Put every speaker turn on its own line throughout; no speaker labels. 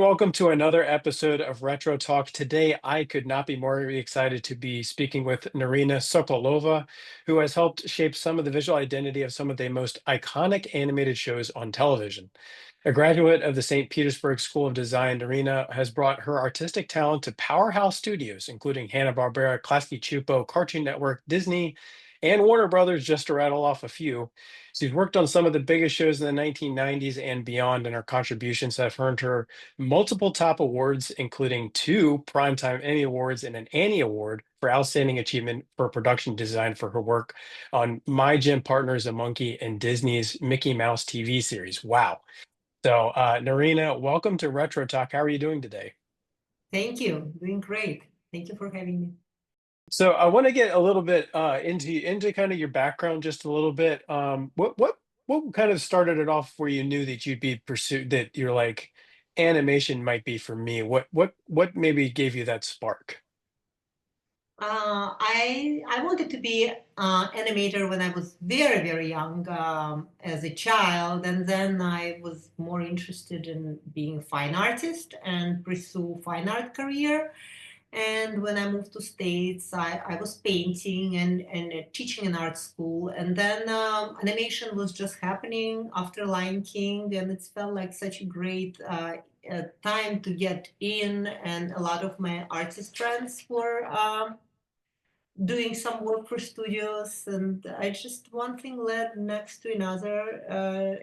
welcome to another episode of Retro Talk. Today, I could not be more excited to be speaking with Narina Sokolova, who has helped shape some of the visual identity of some of the most iconic animated shows on television. A graduate of the St. Petersburg School of Design, Narina has brought her artistic talent to powerhouse studios, including Hanna-Barbera, Klasky Csupo, Cartoon Network, Disney, and Warner Brothers, just to rattle off a few. She's worked on some of the biggest shows in the 1990s and beyond, and her contributions have earned her multiple top awards, including two Primetime Emmy Awards and an Annie Award for Outstanding Achievement for Production Design for her work on My Gym Partner is a Monkey and Disney's Mickey Mouse TV series. Wow. So, Narina, welcome to Retro Talk. How are you doing today?
Thank you. Doing great. Thank you for having me.
So, I want to get a little bit into kind of your background just a little bit. What kind of started it off where you knew that you'd be pursued that you're like animation might be for me? What maybe gave you that spark?
I wanted to be animator when I was very young as a child, and then I was more interested in being a fine artist and pursue fine art career. And when I moved to States, I was painting and teaching in art school. And then animation was just happening after Lion King, and it felt like such a great time to get in. And a lot of my artist friends were doing some work for studios, and I just one thing led next to another,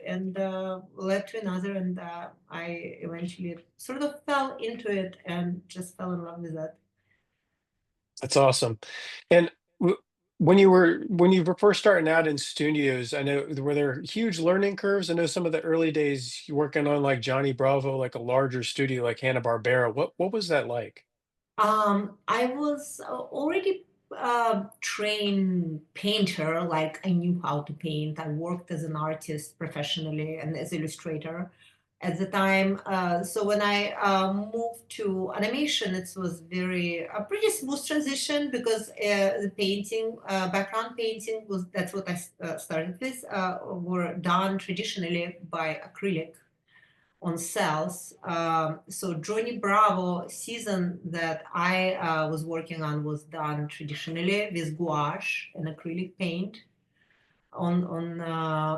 and led to another, and I eventually sort of fell into it and just fell in love with that.
That's awesome. And when you were first starting out in studios, I know were there huge learning curves? I know some of the early days you working on like Johnny Bravo, like a larger studio like Hanna-Barbera. What was that like?
I was already trained painter, like I knew how to paint. I worked as an artist professionally and as illustrator at the time. So when I moved to animation, it was very a pretty smooth transition because the painting, background painting was that's what I started with, were done traditionally by acrylic on cells. So Johnny Bravo season that I was working on was done traditionally with gouache and acrylic paint on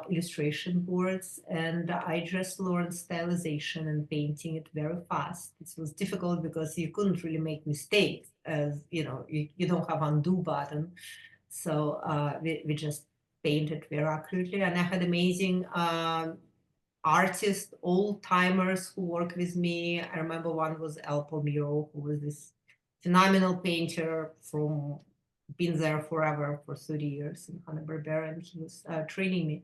illustration boards, and I just learned stylization and painting it very fast. It was difficult because you couldn't really make mistakes, as you know, you don't have undo button. So we just painted very accurately, and I had amazing artists, old timers who work with me. I remember one was El Palmiro, who was this phenomenal painter from been there forever for 30 years in Hanna-Barbera, and he was training me.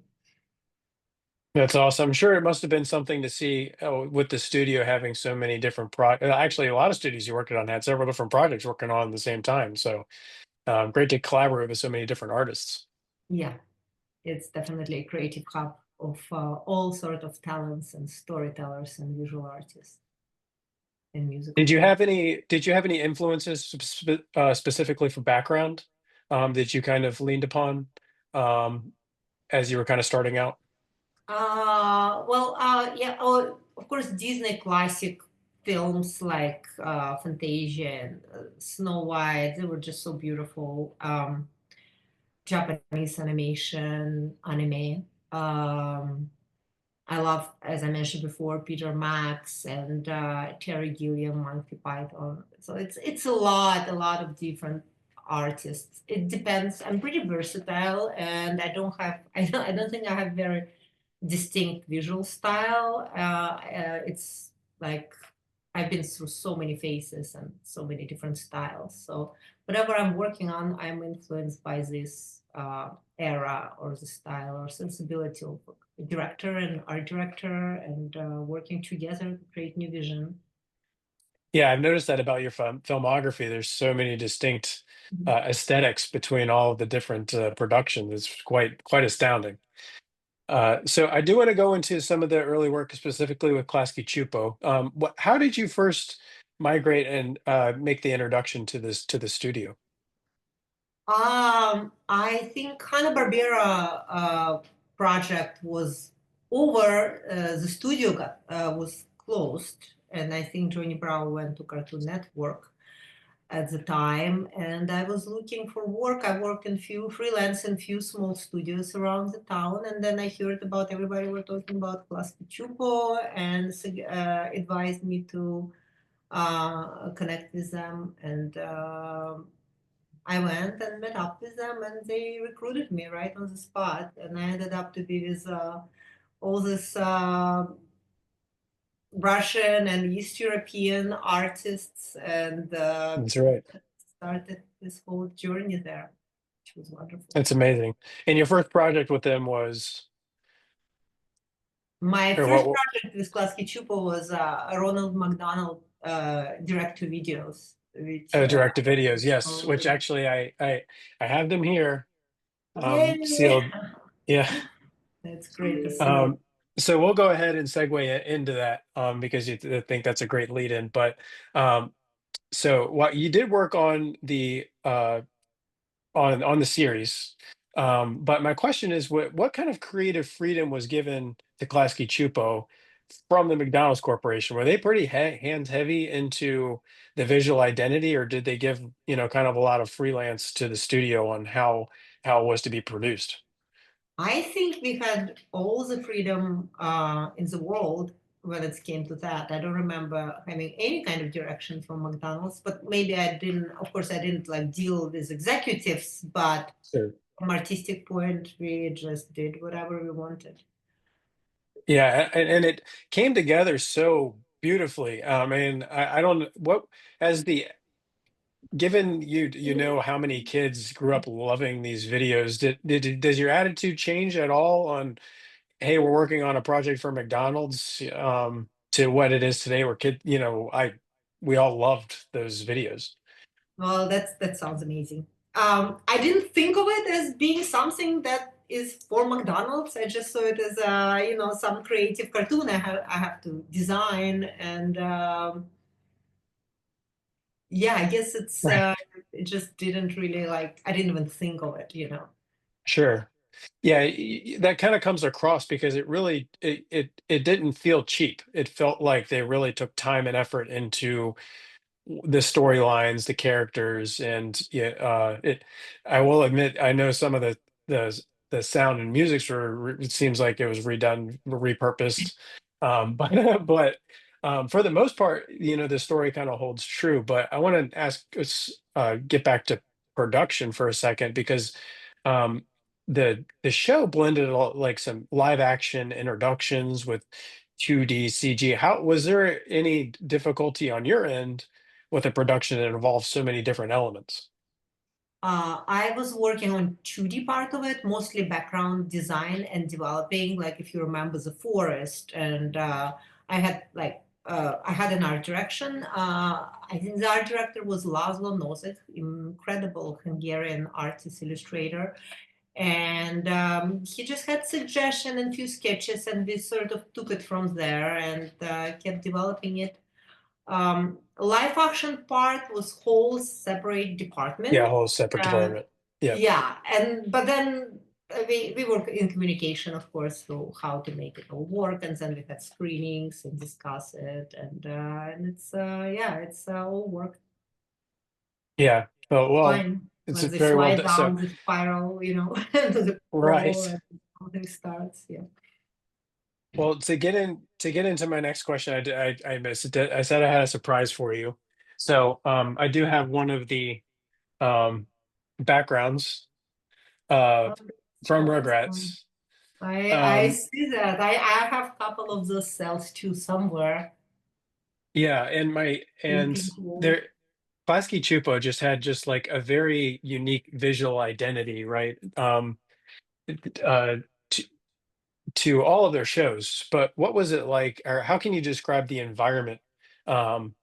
That's awesome. I'm sure it must have been something to see with the studio having so many different actually, a lot of studios you worked on had several different projects working on at the same time. So great to collaborate with so many different artists.
Yeah, it's definitely a creative hub of all sort of talents and storytellers and visual artists and musical people.
Did you have any influences specifically for background that you kind of leaned upon um, as you were kind of starting out?
Yeah, oh, of course, Disney classic films like Fantasia and Snow White, they were just so beautiful. Japanese animation, anime. Um, I love, as I mentioned before, Peter Max and Terry Gilliam, Monty Python. So it's a lot of different artists. It depends. I'm pretty versatile, and I don't have. I don't think I have very distinct visual style. It's like I've been through so many phases and so many different styles. So whatever I'm working on, I'm influenced by this era or the style or sensibility of a director and art director, and working together to create new vision.
Yeah, I've noticed that about your filmography. There's so many distinct
Mhm.
aesthetics between all of the different productions. It's quite astounding. So I do want to go into some of the early work, specifically with Klasky Csupo. How did you first migrate and make the introduction to this to the studio?
I think Hanna-Barbera project was over. The studio was closed, and I think Johnny Bravo went to Cartoon Network at the time, and I was looking for work. I worked in few freelance in few small studios around the town, and then I heard about everybody were talking about Klasky Csupo and advised me to connect with them, and I went and met up with them, and they recruited me right on the spot, and I ended up to be with all this Russian and East European artists, and
That's right.
started this whole journey there, which was wonderful.
It's amazing. And your first project with them was,
My
or
first
what,
project with Klasky Csupo was Ronald McDonald direct to videos, which
direct to videos, yes, which
so,
actually I have them here,
yay,
sealed. Yeah.
that's great to see.
Um, so we'll go ahead and segue into that, because I think that's a great lead in. But so what you did work on on the series. But my question is, what kind of creative freedom was given to Klasky Csupo from the McDonald's Corporation? Were they pretty hands heavy into the visual identity, or did they give, kind of a lot of freelance to the studio on how it was to be produced?
I think we had all the freedom in the world when it came to that. I don't remember having any kind of direction from McDonald's, but maybe I didn't, of course, I didn't like deal with executives, but
Sure.
from artistic point, we just did whatever we wanted.
Yeah, and it came together so beautifully. And I don't what as the given you know how many kids grew up loving these videos, does your attitude change at all on, hey, we're working on a project for McDonald's, to what it is today, where we all loved those videos.
Well, that sounds amazing. I didn't think of it as being something that is for McDonald's. I just saw it as some creative cartoon I have to design, and yeah, I guess
Right.
it just didn't really like. I didn't even think of it.
Sure. Yeah, that kind of comes across because it didn't feel cheap. It felt like they really took time and effort into the storylines, the characters, and yeah, it. I will admit, I know some of the the sound and musics it seems like it was redone, repurposed, but for the most part, the story kind of holds true. But I want to get back to production for a second because um, the show blended like some live action introductions with 2D CG. How was there any difficulty on your end with a production that involves so many different elements?
I was working on 2D part of it, mostly background design and developing. Like if you remember the forest, and I had an art direction. I think the art director was Laszlo Nozick, incredible Hungarian artist illustrator, and he just had suggestion and few sketches, and we sort of took it from there and kept developing it. Live action part was whole separate
Yeah, a
department.
whole separate
Uh,
department. Yeah.
yeah, and but then we were in communication, of course, so how to make it all work, and then we had screenings and discuss it, and it's yeah, it's all worked
Yeah. Oh, well,
fine
it's
when they
very well
slide
done. So,
down the spiral, into the crawl
right.
and something starts. Yeah.
Well, to get into my next question, I missed it. I said I had a surprise for you. So, I do have one of the um backgrounds uh from
Oh, that's fun.
Rugrats.
I
Um,
see that. I have a couple of those cells too somewhere.
yeah, and
Looking cool.
there Klasky Csupo just had just like a very unique visual identity, right? Uh, to, to all of their shows. But what was it like, or how can you describe the environment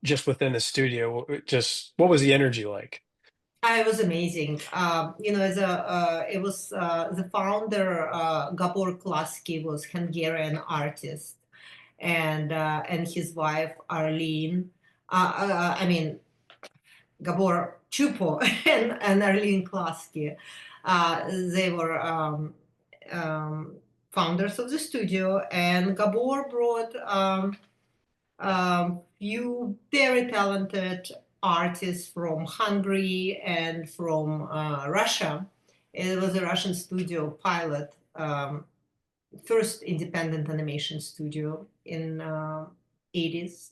just within the studio? Just what was the energy like?
It was amazing. As a it was the founder Gabor Klasky was Hungarian artist, and his wife Arlene. I mean Gabor Csupo and Arlene Klasky. They were um, founders of the studio, and Gabor brought. Few very talented artists from Hungary and from Russia. It was a Russian studio pilot, first independent animation studio in 80s,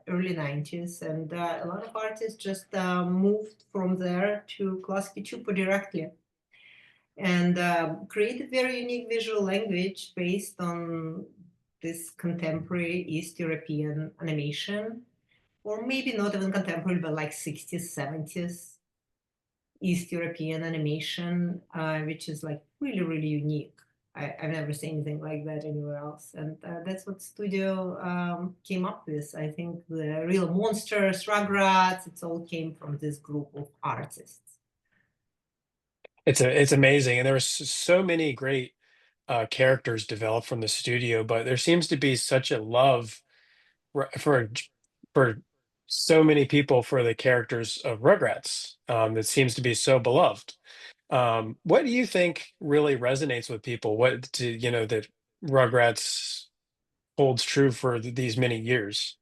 early 90s, and a lot of artists just moved from there to Klasky Csupo directly and created very unique visual language based on this contemporary East European animation, or maybe not even contemporary, but like 60s, 70s East European animation, which is like really, really unique. I've never seen anything like that anywhere else. And that's what studio came up with. I think the real monsters, Rugrats, it's all came from this group of artists.
It's amazing, and there was so many great characters developed from the studio, but there seems to be such a love for so many people for the characters of Rugrats that seems to be so beloved. What do you think really resonates with people? What do you know that Rugrats holds true for these many years?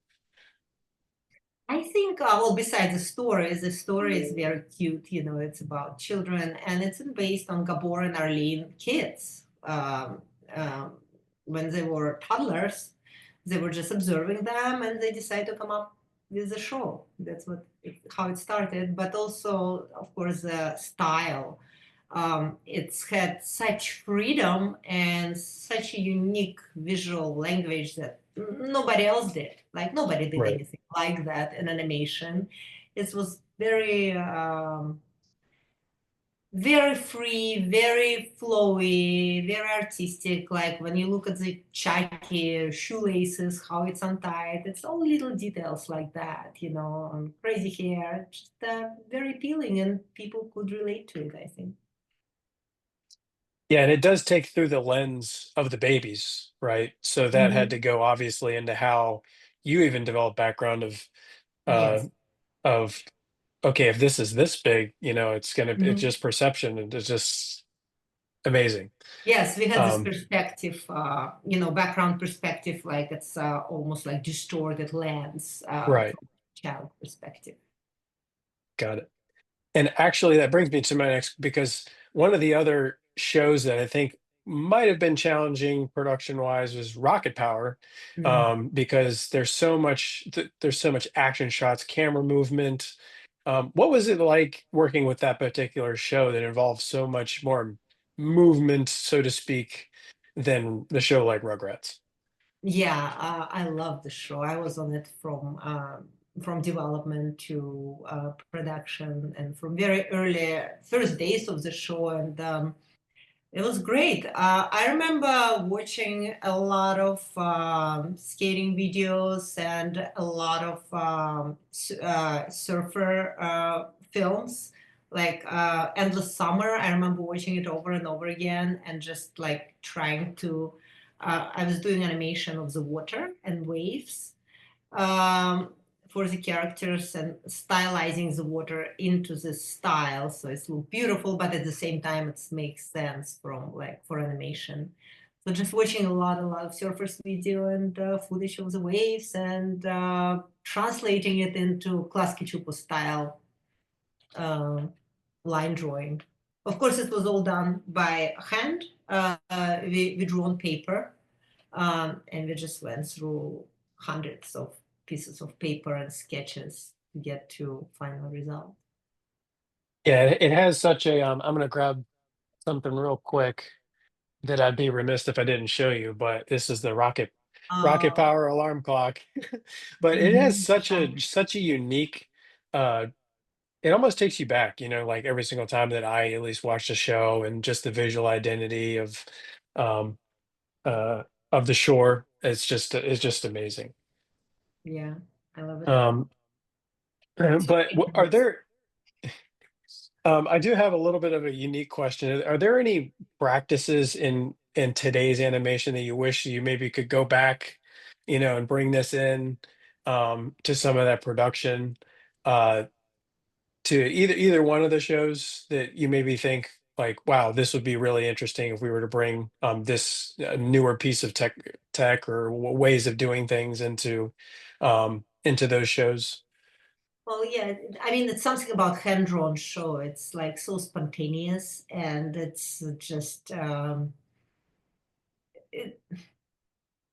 I think, well, besides the story is very cute. You know, it's about children, and it's based on Gabor and Arlene kids. Um, when they were toddlers, they were just observing them, and they decided to come up with the show. That's how it started. But also, of course, the style. It's had such freedom and such a unique visual language that nobody else did. Like nobody did
Right.
anything like that in animation. It was very, very free, very flowy, very artistic. Like when you look at the chaki shoelaces, how it's untied, it's all little details like that, you know, crazy hair, just very appealing, and people could relate to it, I think.
Yeah, and it does take through the lens of the babies, right? So that had to
Mhm.
go obviously into how you even develop background uh
Yes.
of okay, if this is this big, it's
Mhm.
just perception and it's just amazing.
Yes, we had this
Um,
perspective, background perspective, like it's almost like distorted lens
right,
from child perspective.
got it. And actually, that brings me to my next because one of the other shows that I think might have been challenging production wise was Rocket Power,
Mhm.
because there's so much action shots, camera movement. What was it like working with that particular show that involved so much more movement, so to speak, than the show like Rugrats?
Yeah, I love the show. I was on it from development to production, and from very early first days of the show, and it was great. I remember watching a lot of skating videos and a lot of surfer films, like Endless Summer. I remember watching it over and over again and just like trying to. I was doing animation of the water and waves, um, for the characters and stylizing the water into this style so it's look beautiful, but at the same time it makes sense from like for animation. So just watching a lot of surfers video and footage of the waves and translating it into Klasky Csupo style um, line drawing. Of course, it was all done by hand. We drew on paper, and we just went through hundreds of pieces of paper and sketches to get to final result.
Yeah, it has such a. I'm gonna grab something real quick that I'd be remiss if I didn't show you, but this is the rocket
Uh,
power alarm clock. But it has
mhm.
such a unique uh it almost takes you back, like every single time that I at least watch the show and just the visual identity um uh of the shore. It's just amazing.
Yeah, I love it.
Um
Too
but
many
are
things.
there I do have a little bit of a unique question. Are there any practices in today's animation that you wish you maybe could go back, and bring this in to some of that production, uh, to either one of the shows that you maybe think like, wow, this would be really interesting if we were to bring this newer piece of tech or ways of doing things into into those shows.
Well, yeah, I mean, it's something about hand-drawn show. It's like so spontaneous, and it's just it,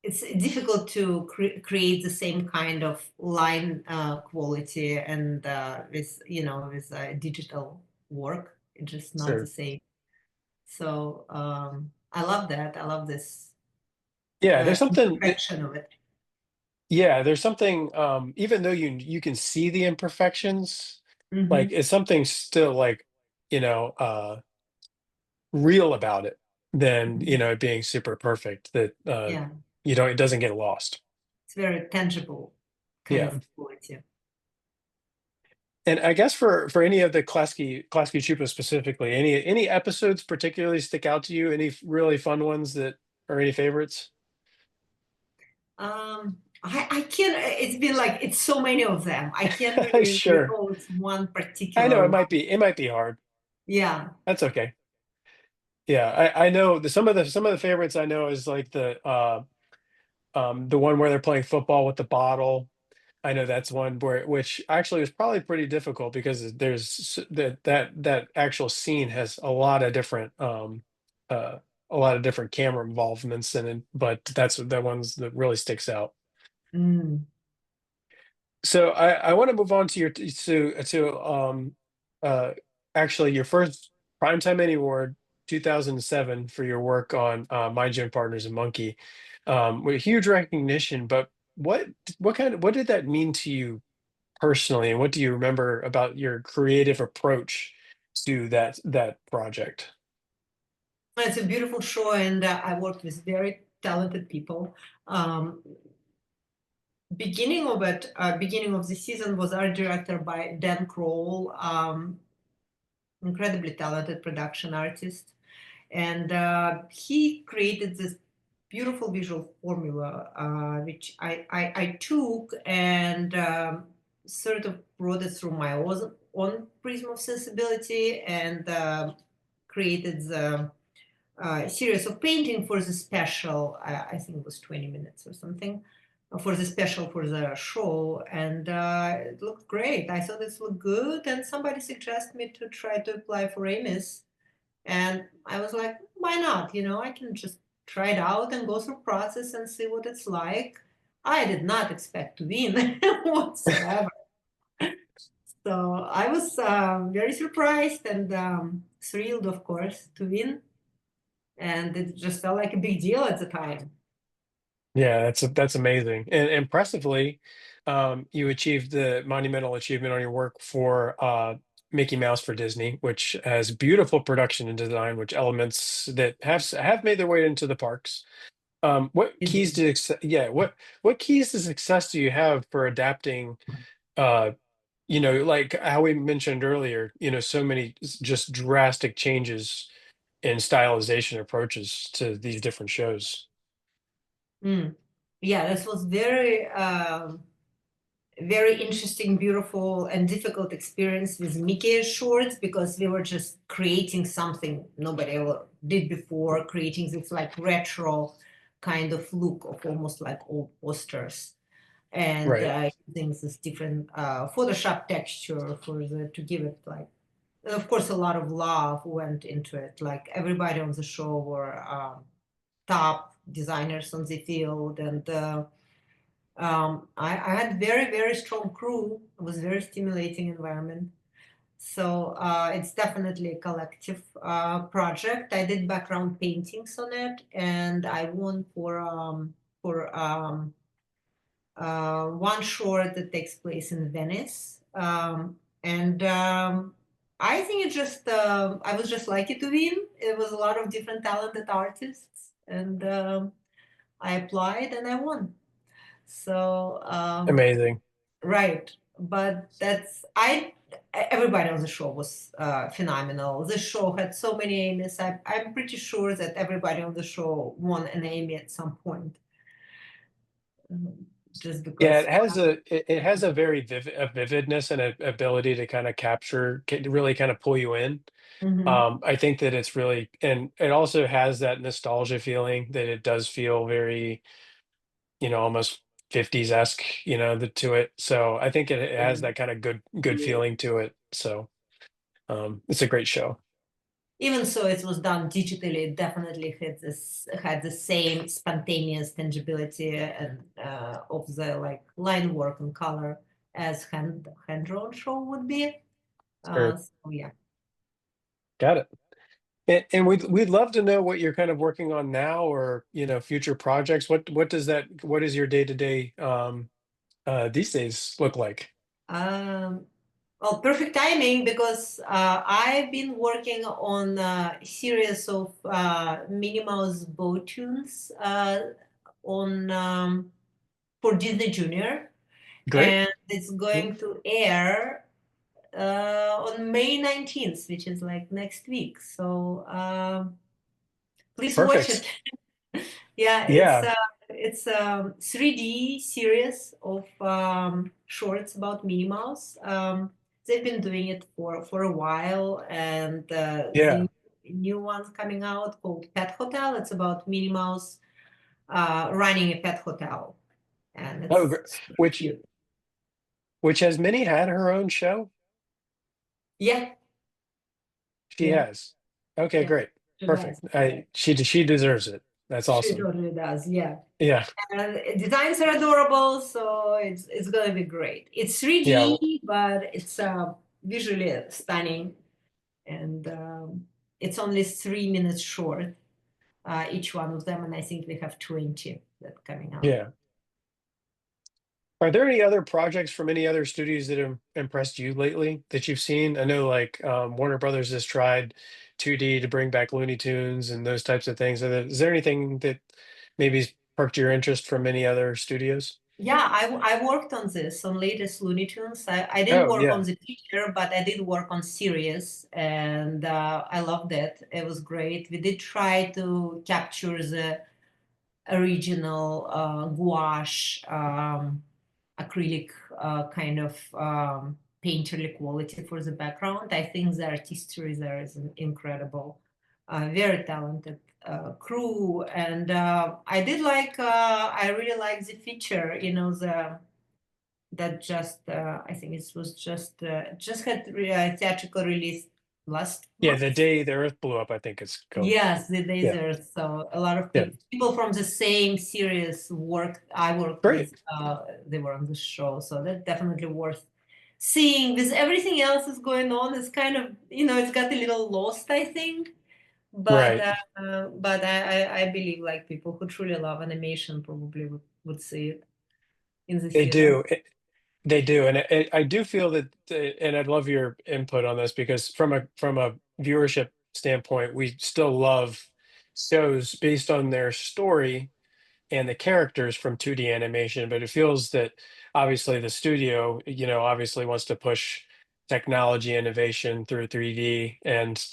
it's difficult to create the same kind of line quality and with with digital work. It's just not the
Sure.
same. So I love that. I love this
Yeah, there's something.
imperfection of it.
Yeah, there's something. Even though you can see the imperfections, like
Hmm.
it's something still like you know real about it than it being super perfect. That
Yeah,
it doesn't get lost.
it's very tangible kind
Yeah.
of quality.
And I guess for any of the Klasky Csupo specifically, any episodes particularly stick out to you? Any really fun ones that are any favorites?
I can't. It's been like it's so many of them. I can't really
Sure.
recall it's one
I know
particular one.
it might be hard.
Yeah.
That's okay. Yeah, I know some of the favorites I know is like the one where they're playing football with the bottle. I know that's one where which actually is probably pretty difficult because that actual scene has uh a lot of different camera involvements in it, but that's the ones that really sticks out.
Mm.
So I want to move on to your uh actually your first Primetime Emmy Award 2007 for your work on My Gym Partner's a Monkey. With huge recognition, but what what did that mean to you personally, and what do you remember about your creative approach to that project?
It's a beautiful show, and I worked with very talented people. Um, beginning of the season was art director by Dan Kroll, incredibly talented production artist, and he created this beautiful visual formula, which I took and sort of brought it through my own prism of sensibility and created the series of painting for the special. I think it was 20 minutes or something for the special for the show, and it looked great. I thought this looked good, and somebody suggested me to try to apply for Amy's, and I was like, why not? I can just try it out and go through process and see what it's like. I did not expect to win whatsoever. So I was very surprised and thrilled, of course, to win. And it just felt like a big deal at the time.
Yeah, that's amazing. And impressively, you achieved the monumental achievement on your work for Mickey Mouse for Disney, which has beautiful production and design, which elements that have made their way into the parks.
It did.
What keys to success do you have for adapting uh like how we mentioned earlier, so many just drastic changes in stylization approaches to these different shows?
Mm. Yeah, this was very, very interesting, beautiful, and difficult experience with Mickey shorts because we were just creating something nobody ever did before, creating this like retro kind of look of almost like old posters and
Right.
using this different Photoshop texture to give it like, and of course, a lot of love went into it. Like everybody on the show were top designers on the field, and I had very, very strong crew. It was a very stimulating environment. So it's definitely a collective project. I did background paintings on it, and I won for one short that takes place in Venice. And I think I was just lucky to win. It was a lot of different talented artists, and I applied and I won. So,
Amazing.
right. But everybody on the show was phenomenal. The show had so many Emmys. I'm pretty sure that everybody on the show won an Emmy at some point, just
Yeah,
because.
it has a very vividness and a ability to kind of really kind of pull you in.
Mhm.
I think that it's really, and it also has that nostalgia feeling that it does feel very, almost 50s-esque, to it. So I think it has
Yeah.
that kind of good feeling to it. So it's a great show.
Even so, it was done digitally. It definitely had the same spontaneous tangibility and of the like line work and color as hand drawn show would be.
Sure.
So yeah.
Got it. And we'd love to know what you're kind of working on now, or future projects. What does your day-to-day these days look like?
Um, well, perfect timing because I've been working on a series of Minnie Mouse Bow tunes on for Disney Junior,
Great.
and it's
Mm,
going to air on May 19th, which is like next week. So please watch it.
perfect.
Yeah,
Yeah.
it's a 3D series of shorts about Minnie Mouse. They've been doing it for a while, and
Yeah.
the new one's coming out called Pet Hotel. It's about Minnie Mouse running a pet hotel, and
Oh,
it's super
which
cute.
which has Minnie had her own show?
Yeah,
She
yeah,
has. Okay,
yeah.
great.
She
Perfect.
does. Yeah,
She deserves it. That's
she
awesome.
totally does. Yeah.
Yeah.
And designs are adorable, so it's gonna be great. It's
Yeah. Well,
3D, but it's visually stunning, and it's only 3 minutes short, each one of them, and I think we have 20 that coming out.
yeah. Are there any other projects from any other studios that have impressed you lately that you've seen? I know like Warner Brothers has tried 2D to bring back Looney Tunes and those types of things. Is there anything that maybe perked your interest from any other studios?
Yeah, I worked on this on latest Looney Tunes. I didn't
Oh,
work on
yeah.
the feature, but I did work on series, and I loved it. It was great. We did try to capture the original gouache acrylic kind of painterly quality for the background. I think the artistry there is incredible. Very talented crew, and I did like. I really like the feature. You know the that just I think it was just had theatrical release last
Yeah, the
month.
day the Earth blew up, I think it's called.
Yes, the
Yeah.
laser. So a lot of
Yeah.
people from the same series worked. I worked with.
Great.
They were on the show, so that's definitely worth seeing. With everything else is going on, it's kind of it's got a little lost, I think. But
Right.
I believe like people who truly love animation probably would see it in the
They
theater.
do. They do, and I do feel that, and I'd love your input on this because from a viewership standpoint, we still love shows based on their story and the characters from 2D animation, but it feels that obviously the studio, obviously wants to push technology innovation through 3D, and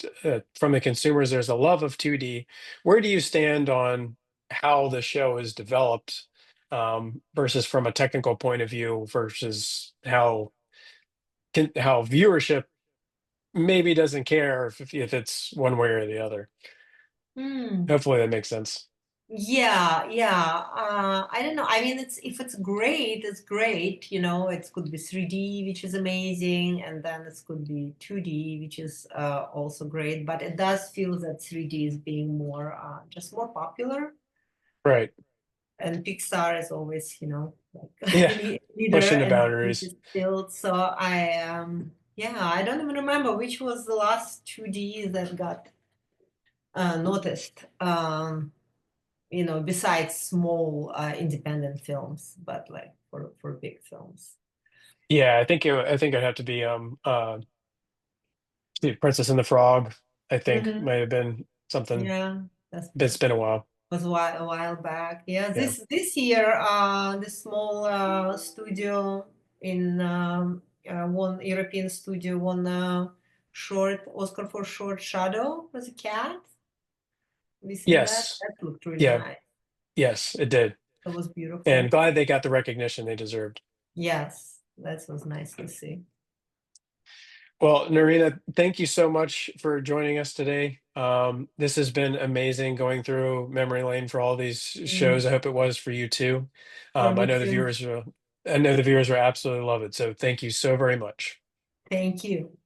from the consumers, there's a love of 2D. Where do you stand on how the show is developed, versus from a technical point of view versus how viewership maybe doesn't care if it's one way or the other?
Hmm.
Hopefully that makes sense.
Yeah, yeah. I don't know. I mean, it's if it's great, it's great. It could be 3D, which is amazing, and then it could be 2D, which is also great. But it does feel that 3D is being just more popular,
Right.
and Pixar is always, like
Yeah.
leader,
Pushing the
and this
boundaries.
is still. So yeah, I don't even remember which was the last 2D that got noticed. Besides small independent films, but like for big films.
Yeah, I think it'd have to be the Princess and the Frog, I think
Hmm.
might have been something.
Yeah, that's
It's been a while.
was a while back. Yeah,
Yeah.
this year, the small studio in one European studio won a short Oscar for short Shadow with a cat. Have you seen that?
Yes.
That looked really
Yeah.
nice.
Yes, it did.
That was
And
beautiful.
glad they got the recognition they deserved.
Yes, that was nice to see.
Well, Narina, thank you so much for joining us today. This has been amazing going through memory lane for all these
Mm,
shows. I hope it was for you too.
for
I
me
know the
too.
viewers will, I know the viewers will absolutely love it. So thank you so very much.
Thank you.